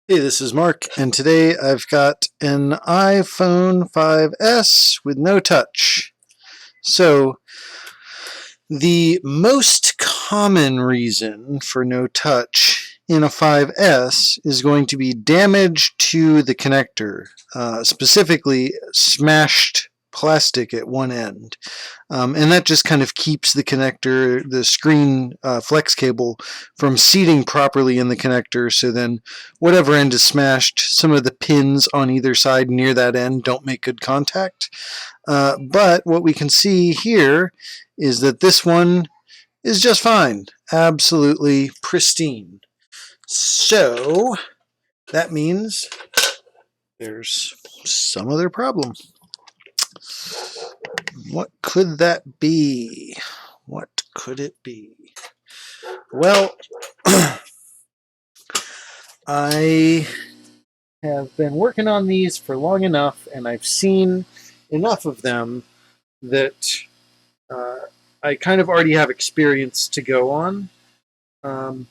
Hey, this is Mark, and today I've got an iPhone 5S with no touch. So, the most common reason for no touch in a 5S is going to be damage to the connector, specifically smashed plastic at one end. And that just kind of keeps the connector, the screen flex cable, from seating properly in the connector. So then, whatever end is smashed, some of the pins on either side near that end don't make good contact. But what we can see here is that this one is just fine, absolutely pristine. So that means there's some other problem. What could that be? What could it be? Well, I have been working on these for long enough, and I've seen enough of them that uh, I kind of already have experience to go on. Um,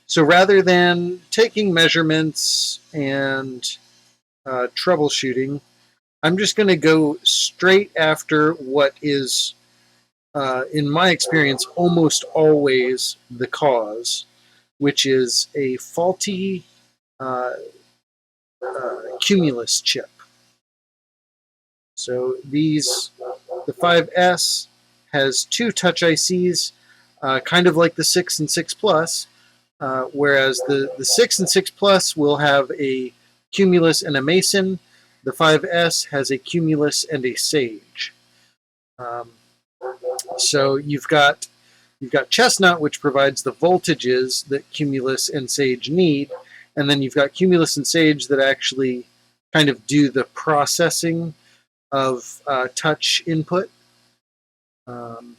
so rather than taking measurements and troubleshooting, I'm just going to go straight after what is, in my experience, almost always the cause, which is a faulty uh, Cumulus chip. So the 5S has two touch ICs, kind of like the 6 and 6 Plus, whereas the 6 and 6 Plus will have a Cumulus and a Mason. The 5S has a Cumulus and a Sage. Um, so you've got Chestnut, which provides the voltages that Cumulus and Sage need, and then you've got Cumulus and Sage that actually kind of do the processing of touch input. Um,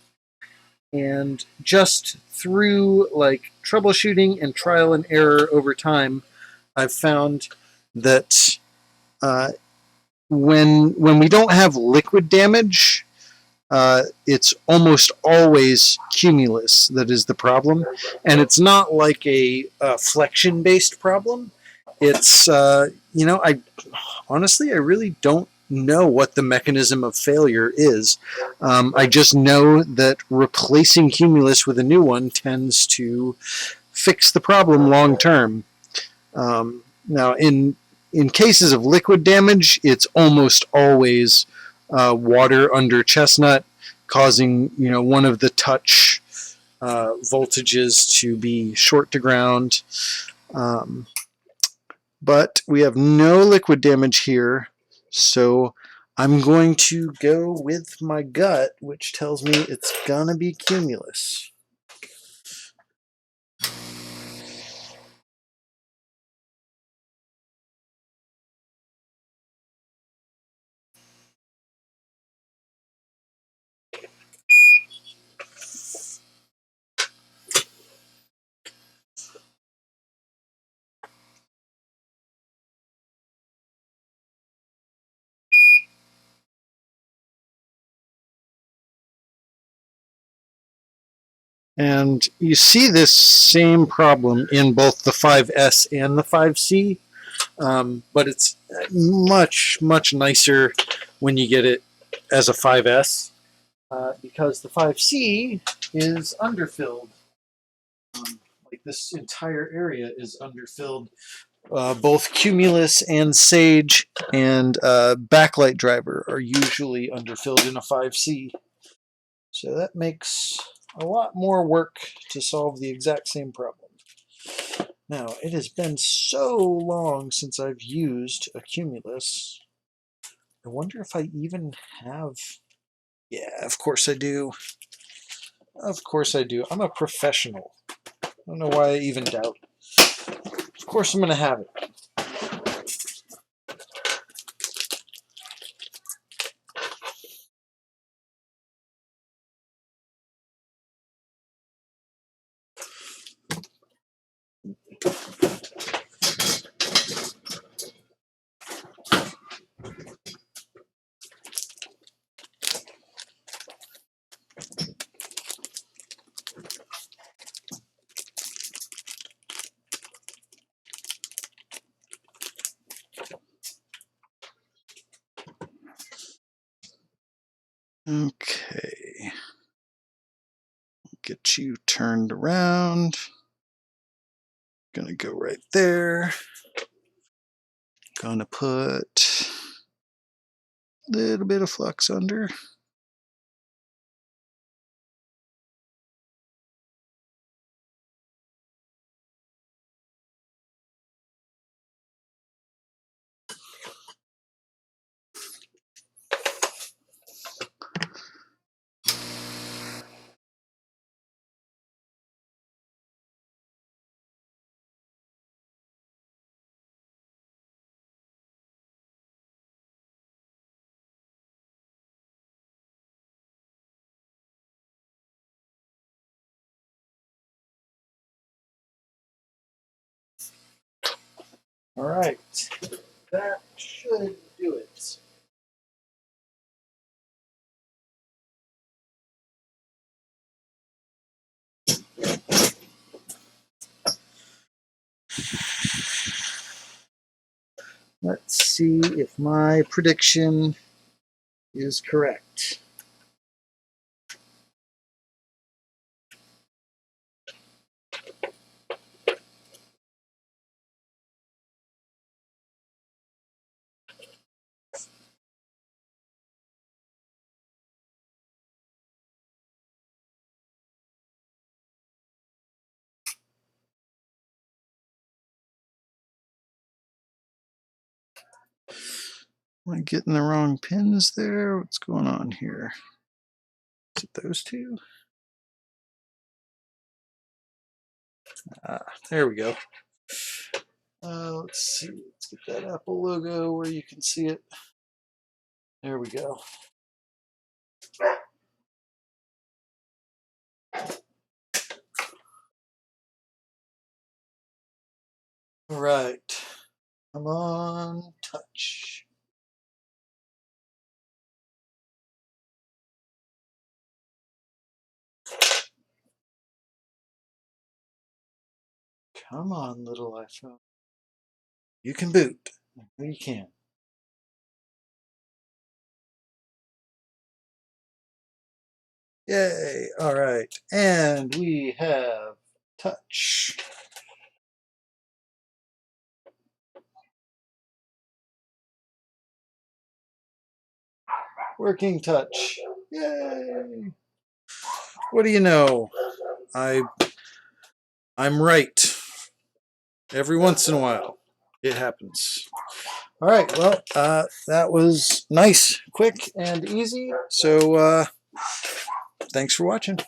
and just through like troubleshooting and trial and error over time, I've found that uh, when we don't have liquid damage, it's almost always cumulus that is the problem, and it's not like a flexion based problem. It's I honestly I really don't know what the mechanism of failure is. I just know that replacing cumulus with a new one tends to fix the problem long term. Now, in cases of liquid damage, it's almost always water under chestnut, causing one of the touch voltages to be short to ground. Um, but we have no liquid damage here, so I'm going to go with my gut, which tells me it's gonna be cumulus. And you see this same problem in both the 5S and the 5C, but it's much, much nicer when you get it as a 5S because the 5C is underfilled. Like this entire area is underfilled. Both Cumulus and Sage and Backlight Driver are usually underfilled in a 5C. So that makes a lot more work to solve the exact same problem. Now, it has been so long since I've used a Cumulus. I wonder if I even have. Yeah, of course I do. Of course I do. I'm a professional. I don't know why I even doubt. Of course I'm going to have it. Okay. Get you turned around. Gonna go right there. Gonna put a little bit of flux under. All right, that should do it. Let's see if my prediction is correct. Am I getting the wrong pins there? What's going on here? Is it those two? There we go. Let's see. Let's get that Apple logo where you can see it. There we go. All right. Come on, touch. Come on, little iPhone. You can boot. You can. Yay. All right. And we have touch. Working touch. Yay. What do you know? I'm right. Every once in a while. It happens. All right. Well, that was nice, quick, and easy. So thanks for watching.